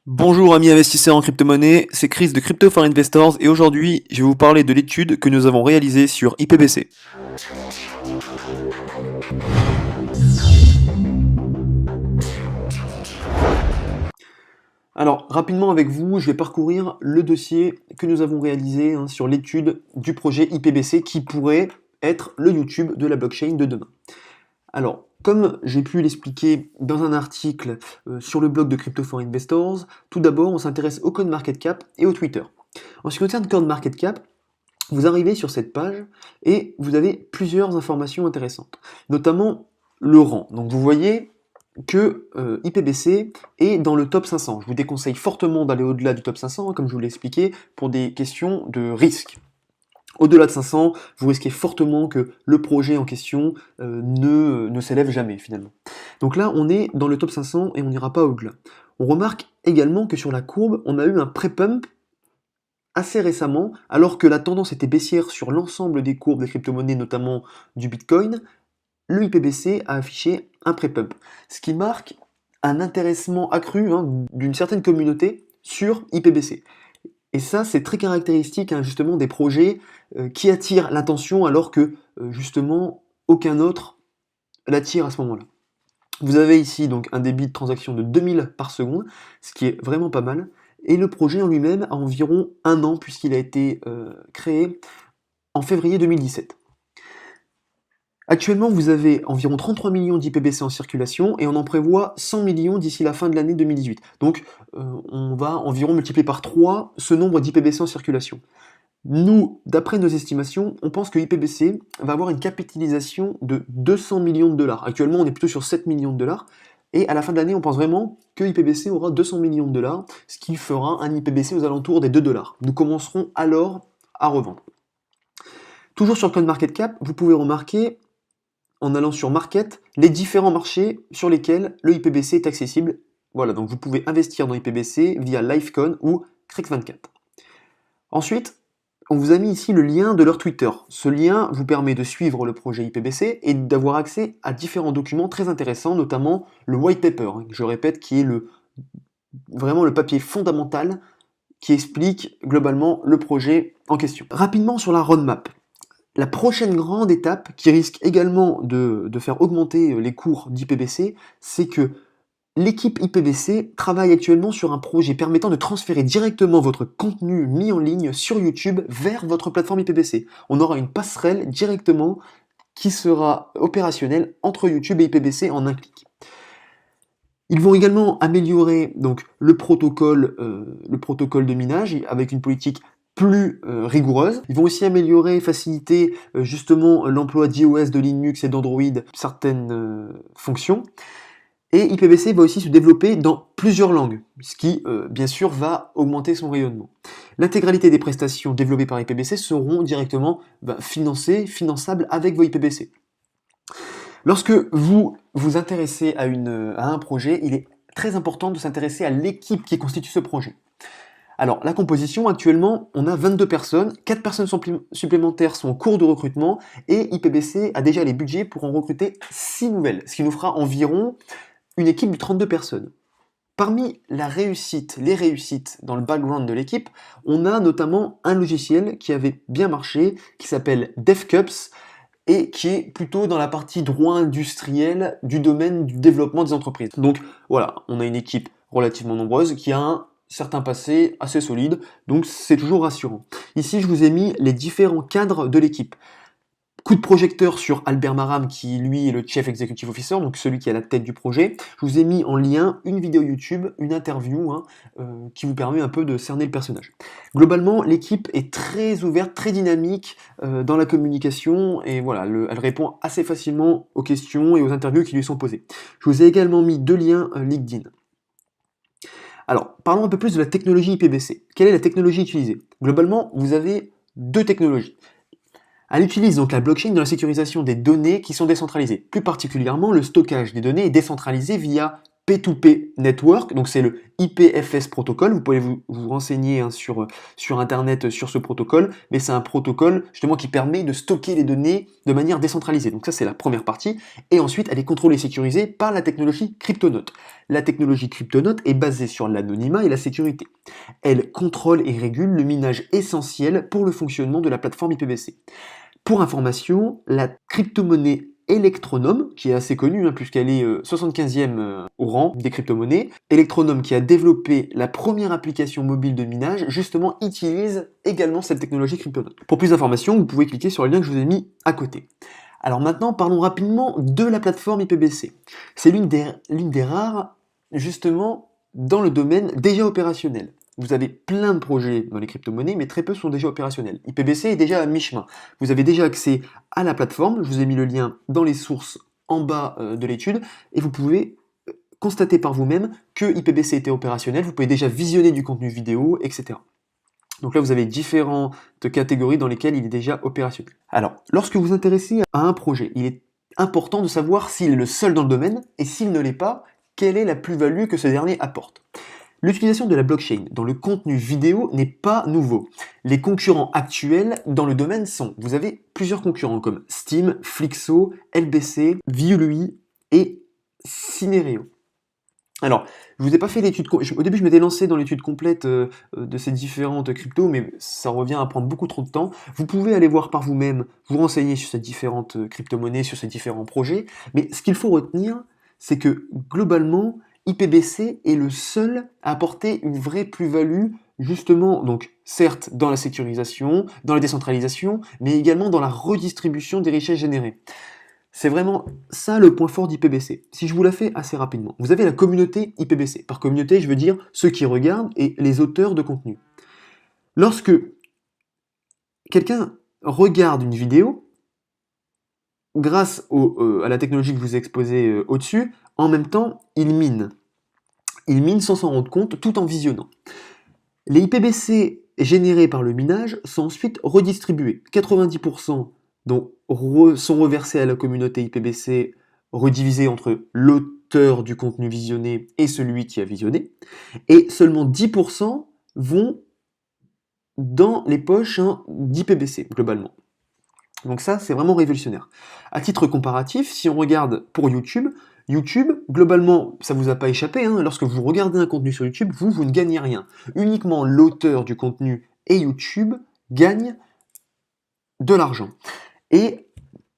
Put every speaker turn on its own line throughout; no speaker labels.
Bonjour amis investisseurs en crypto-monnaie, c'est Chris de Crypto for Investors et aujourd'hui je vais vous parler de l'étude que nous avons réalisée sur IPBC. Alors rapidement avec vous, je vais parcourir le dossier que nous avons réalisé sur l'étude du projet IPBC qui pourrait être le YouTube de la blockchain de demain. Alors, comme j'ai pu l'expliquer dans un article sur le blog de Crypto for Investors, tout d'abord on s'intéresse au CoinMarketCap et au Twitter. En ce qui concerne CoinMarketCap, vous arrivez sur cette page et vous avez plusieurs informations intéressantes, notamment le rang. Donc vous voyez que IPBC est dans le top 500. Je vous déconseille fortement d'aller au-delà du top 500, comme je vous l'ai expliqué, pour des questions de risque. Au-delà de 500, vous risquez fortement que le projet en question ne s'élève jamais finalement. Donc là, on est dans le top 500 et on n'ira pas au-delà. On remarque également que sur la courbe, on a eu un pré-pump assez récemment, alors que la tendance était baissière sur l'ensemble des courbes des crypto-monnaies, notamment du Bitcoin, le IPBC a affiché un pré-pump, ce qui marque un intéressement accru d'une certaine communauté sur IPBC. Et ça, c'est très caractéristique justement des projets qui attirent l'attention alors que justement aucun autre l'attire à ce moment-là. Vous avez ici donc un débit de transaction de 2000 par seconde, ce qui est vraiment pas mal. Et le projet en lui-même a environ un an puisqu'il a été créé en février 2017. Actuellement, vous avez environ 33 millions d'IPBC en circulation et on en prévoit 100 millions d'ici la fin de l'année 2018. Donc, on va environ multiplier par 3 ce nombre d'IPBC en circulation. Nous, d'après nos estimations, on pense que IPBC va avoir une capitalisation de 200 millions de dollars. Actuellement, on est plutôt sur 7 millions de dollars. Et à la fin de l'année, on pense vraiment que IPBC aura 200 millions de dollars, ce qui fera un IPBC aux alentours des 2 dollars. Nous commencerons alors à revendre. Toujours sur CoinMarketCap, vous pouvez remarquer, en allant sur Market, les différents marchés sur lesquels le IPBC est accessible. Voilà, donc vous pouvez investir dans IPBC via Lifecoin ou Crex24. Ensuite, on vous a mis ici le lien de leur Twitter. Ce lien vous permet de suivre le projet IPBC et d'avoir accès à différents documents très intéressants, notamment le white paper, je répète, qui est vraiment le papier fondamental qui explique globalement le projet en question. Rapidement sur la roadmap. La prochaine grande étape, qui risque également de faire augmenter les cours d'IPBC, c'est que l'équipe IPBC travaille actuellement sur un projet permettant de transférer directement votre contenu mis en ligne sur YouTube vers votre plateforme IPBC. On aura une passerelle directement qui sera opérationnelle entre YouTube et IPBC en un clic. Ils vont également améliorer donc le protocole de minage avec une politique plus rigoureuse. Ils vont aussi améliorer et faciliter justement l'emploi d'iOS, de Linux et d'Android, certaines fonctions. Et IPBC va aussi se développer dans plusieurs langues, ce qui, bien sûr, va augmenter son rayonnement. L'intégralité des prestations développées par IPBC seront directement finançables avec vos IPBC. Lorsque vous vous intéressez à un projet, il est très important de s'intéresser à l'équipe qui constitue ce projet. Alors, la composition, actuellement, on a 22 personnes, 4 personnes supplémentaires sont en cours de recrutement, et IPBC a déjà les budgets pour en recruter 6 nouvelles, ce qui nous fera environ une équipe de 32 personnes. Parmi les réussites dans le background de l'équipe, on a notamment un logiciel qui avait bien marché, qui s'appelle DevCups, et qui est plutôt dans la partie droit industriel du domaine du développement des entreprises. Donc voilà, on a une équipe relativement nombreuse qui a un certain passé assez solide, donc c'est toujours rassurant. Ici, je vous ai mis les différents cadres de l'équipe. Coup de projecteur sur Albert Maram, qui lui est le Chief Executive Officer, donc celui qui est à la tête du projet. Je vous ai mis en lien une vidéo YouTube, une interview, qui vous permet un peu de cerner le personnage. Globalement, l'équipe est très ouverte, très dynamique dans la communication, et voilà, elle répond assez facilement aux questions et aux interviews qui lui sont posées. Je vous ai également mis 2 liens LinkedIn. Alors, parlons un peu plus de la technologie IPBC. Quelle est la technologie utilisée? Globalement, vous avez 2 technologies. Elle utilise donc la blockchain dans la sécurisation des données qui sont décentralisées. Plus particulièrement, le stockage des données est décentralisé via P2P Network, donc c'est le IPFS protocole. Vous pouvez vous renseigner hein, sur Internet sur ce protocole, mais c'est un protocole justement qui permet de stocker les données de manière décentralisée. Donc ça, c'est la première partie. Et ensuite, elle est contrôlée et sécurisée par la technologie Cryptonote. La technologie Cryptonote est basée sur l'anonymat et la sécurité. Elle contrôle et régule le minage essentiel pour le fonctionnement de la plateforme IPBC. Pour information, la crypto-monnaie Electronome, qui est assez connue hein, puisqu'elle est 75e au rang des crypto-monnaies, Electronome qui a développé la première application mobile de minage, justement utilise également cette technologie Cryptonote. Pour plus d'informations, vous pouvez cliquer sur le lien que je vous ai mis à côté. Alors maintenant, parlons rapidement de la plateforme IPBC. C'est l'une des rares, justement, dans le domaine déjà opérationnel. Vous avez plein de projets dans les crypto-monnaies, mais très peu sont déjà opérationnels. IPBC est déjà à mi-chemin. Vous avez déjà accès à la plateforme, je vous ai mis le lien dans les sources en bas de l'étude, et vous pouvez constater par vous-même que IPBC était opérationnel, vous pouvez déjà visionner du contenu vidéo, etc. Donc là, vous avez différentes catégories dans lesquelles il est déjà opérationnel. Alors, lorsque vous vous intéressez à un projet, il est important de savoir s'il est le seul dans le domaine, et s'il ne l'est pas, quelle est la plus-value que ce dernier apporte. L'utilisation de la blockchain dans le contenu vidéo n'est pas nouveau. Les concurrents actuels dans le domaine sont, vous avez plusieurs concurrents comme Steam, Flixo, LBC, Viului et Cinerio. Alors, je vous ai pas fait l'étude, au début je m'étais lancé dans l'étude complète de ces différentes cryptos, mais ça revient à prendre beaucoup trop de temps. Vous pouvez aller voir par vous-même, vous renseigner sur ces différentes crypto-monnaies, sur ces différents projets, mais ce qu'il faut retenir, c'est que globalement, IPBC est le seul à apporter une vraie plus-value, justement, donc certes dans la sécurisation, dans la décentralisation, mais également dans la redistribution des richesses générées. C'est vraiment ça le point fort d'IPBC. Si je vous la fais assez rapidement, vous avez la communauté IPBC. Par communauté, je veux dire ceux qui regardent et les auteurs de contenu. Lorsque quelqu'un regarde une vidéo, grâce à la technologie que je vous ai exposée au-dessus, en même temps, il mine. Il mine sans s'en rendre compte, tout en visionnant. Les IPBC générés par le minage sont ensuite redistribués. 90% sont reversés à la communauté IPBC, redivisés entre l'auteur du contenu visionné et celui qui a visionné. Et seulement 10% vont dans les poches d'IPBC, globalement. Donc ça, c'est vraiment révolutionnaire. À titre comparatif, si on regarde pour YouTube, globalement, ça vous a pas échappé, lorsque vous regardez un contenu sur YouTube, vous ne gagnez rien. Uniquement l'auteur du contenu et YouTube gagnent de l'argent. Et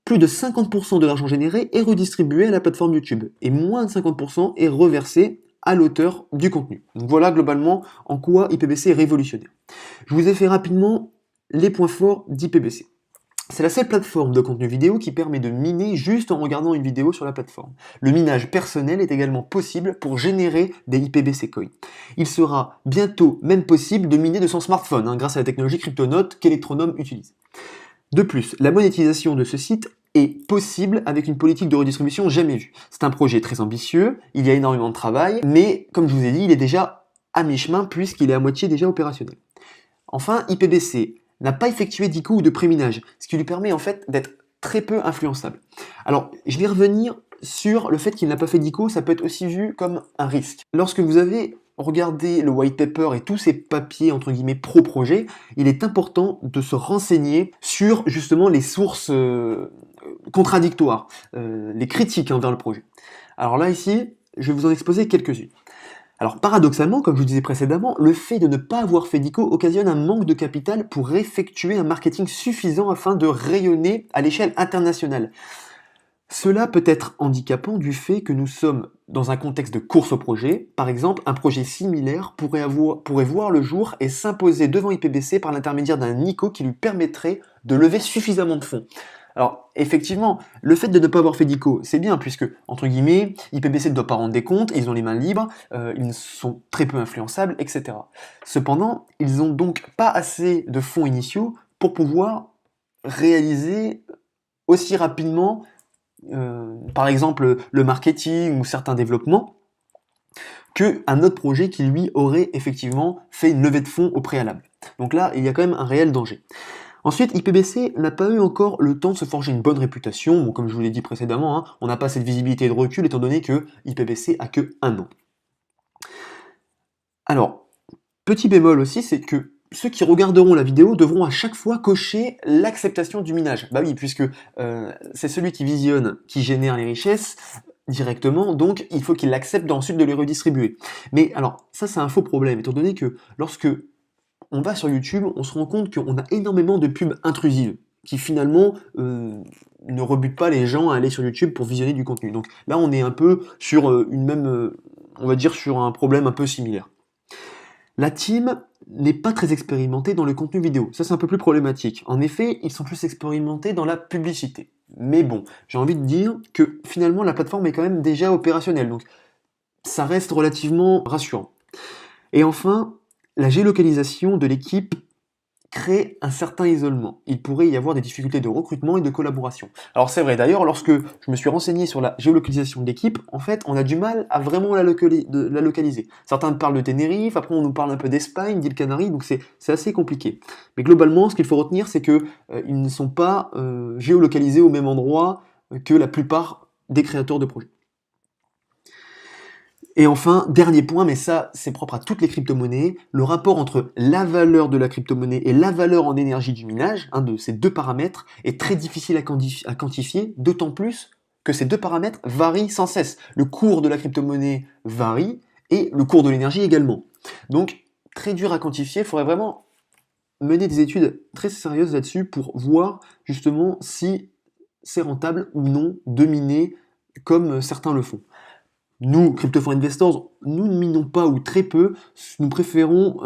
plus de 50% de l'argent généré est redistribué à la plateforme YouTube. Et moins de 50% est reversé à l'auteur du contenu. Donc voilà globalement en quoi IPBC est révolutionnaire. Je vous ai fait rapidement les points forts d'IPBC. C'est la seule plateforme de contenu vidéo qui permet de miner juste en regardant une vidéo sur la plateforme. Le minage personnel est également possible pour générer des IPBC coins. Il sera bientôt même possible de miner de son smartphone grâce à la technologie Cryptonote qu'Electronome utilise. De plus, la monétisation de ce site est possible avec une politique de redistribution jamais vue. C'est un projet très ambitieux, il y a énormément de travail, mais comme je vous ai dit, il est déjà à mi-chemin puisqu'il est à moitié déjà opérationnel. Enfin, IPBC n'a pas effectué d'ICO ou de préminage, ce qui lui permet en fait d'être très peu influençable. Alors, je vais revenir sur le fait qu'il n'a pas fait d'ICO, ça peut être aussi vu comme un risque. Lorsque vous avez regardé le white paper et tous ces papiers entre guillemets pro-projet, il est important de se renseigner sur justement les sources contradictoires, les critiques envers le projet. Alors là ici, je vais vous en exposer quelques-unes. Alors paradoxalement, comme je vous disais précédemment, le fait de ne pas avoir fait d'ICO occasionne un manque de capital pour effectuer un marketing suffisant afin de rayonner à l'échelle internationale. Cela peut être handicapant du fait que nous sommes dans un contexte de course au projet. Par exemple, un projet similaire pourrait voir le jour et s'imposer devant IPBC par l'intermédiaire d'un ICO qui lui permettrait de lever suffisamment de fonds. Alors, effectivement, le fait de ne pas avoir fait d'ICO, c'est bien, puisque, entre guillemets, IPBC ne doit pas rendre des comptes, ils ont les mains libres, ils sont très peu influençables, etc. Cependant, ils n'ont donc pas assez de fonds initiaux pour pouvoir réaliser aussi rapidement, par exemple, le marketing ou certains développements, qu'un autre projet qui, lui, aurait effectivement fait une levée de fonds au préalable. Donc là, il y a quand même un réel danger. Ensuite, IPBC n'a pas eu encore le temps de se forger une bonne réputation. Bon, comme je vous l'ai dit précédemment, hein, on n'a pas cette visibilité et de recul étant donné que IPBC a que 1 an. Alors, petit bémol aussi, c'est que ceux qui regarderont la vidéo devront à chaque fois cocher l'acceptation du minage. Bah oui, puisque c'est celui qui visionne qui génère les richesses directement, donc il faut qu'il accepte ensuite de les redistribuer. Mais alors, ça c'est un faux problème, étant donné que lorsque on va sur YouTube, on se rend compte qu'on a énormément de pubs intrusives, qui finalement ne rebutent pas les gens à aller sur YouTube pour visionner du contenu. Donc là, on est un peu sur on va dire sur un problème un peu similaire. La team n'est pas très expérimentée dans le contenu vidéo, ça c'est un peu plus problématique. En effet, ils sont plus expérimentés dans la publicité. Mais bon, j'ai envie de dire que finalement la plateforme est quand même déjà opérationnelle, donc ça reste relativement rassurant. Et enfin, la géolocalisation de l'équipe crée un certain isolement. Il pourrait y avoir des difficultés de recrutement et de collaboration. Alors c'est vrai, d'ailleurs, lorsque je me suis renseigné sur la géolocalisation de l'équipe, en fait, on a du mal à vraiment la localiser. Certains parlent de Tenerife, après on nous parle un peu d'Espagne, d'îles Canaries, donc c'est assez compliqué. Mais globalement, ce qu'il faut retenir, c'est que ils ne sont pas géolocalisés au même endroit que la plupart des créateurs de projets. Et enfin, dernier point, mais ça c'est propre à toutes les crypto-monnaies, le rapport entre la valeur de la crypto-monnaie et la valeur en énergie du minage, un de ces deux paramètres, est très difficile à quantifier, d'autant plus que ces deux paramètres varient sans cesse. Le cours de la crypto-monnaie varie et le cours de l'énergie également. Donc, très dur à quantifier, il faudrait vraiment mener des études très sérieuses là-dessus pour voir justement si c'est rentable ou non de miner comme certains le font. Nous, Crypto for Investors, nous ne minons pas ou très peu, nous préférons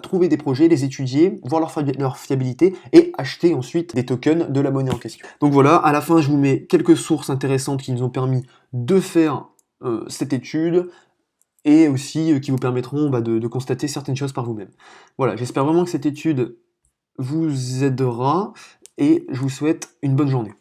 trouver des projets, les étudier, voir leur fiabilité et acheter ensuite des tokens de la monnaie en question. Donc voilà, à la fin je vous mets quelques sources intéressantes qui nous ont permis de faire cette étude et aussi qui vous permettront de constater certaines choses par vous-même. Voilà, j'espère vraiment que cette étude vous aidera et je vous souhaite une bonne journée.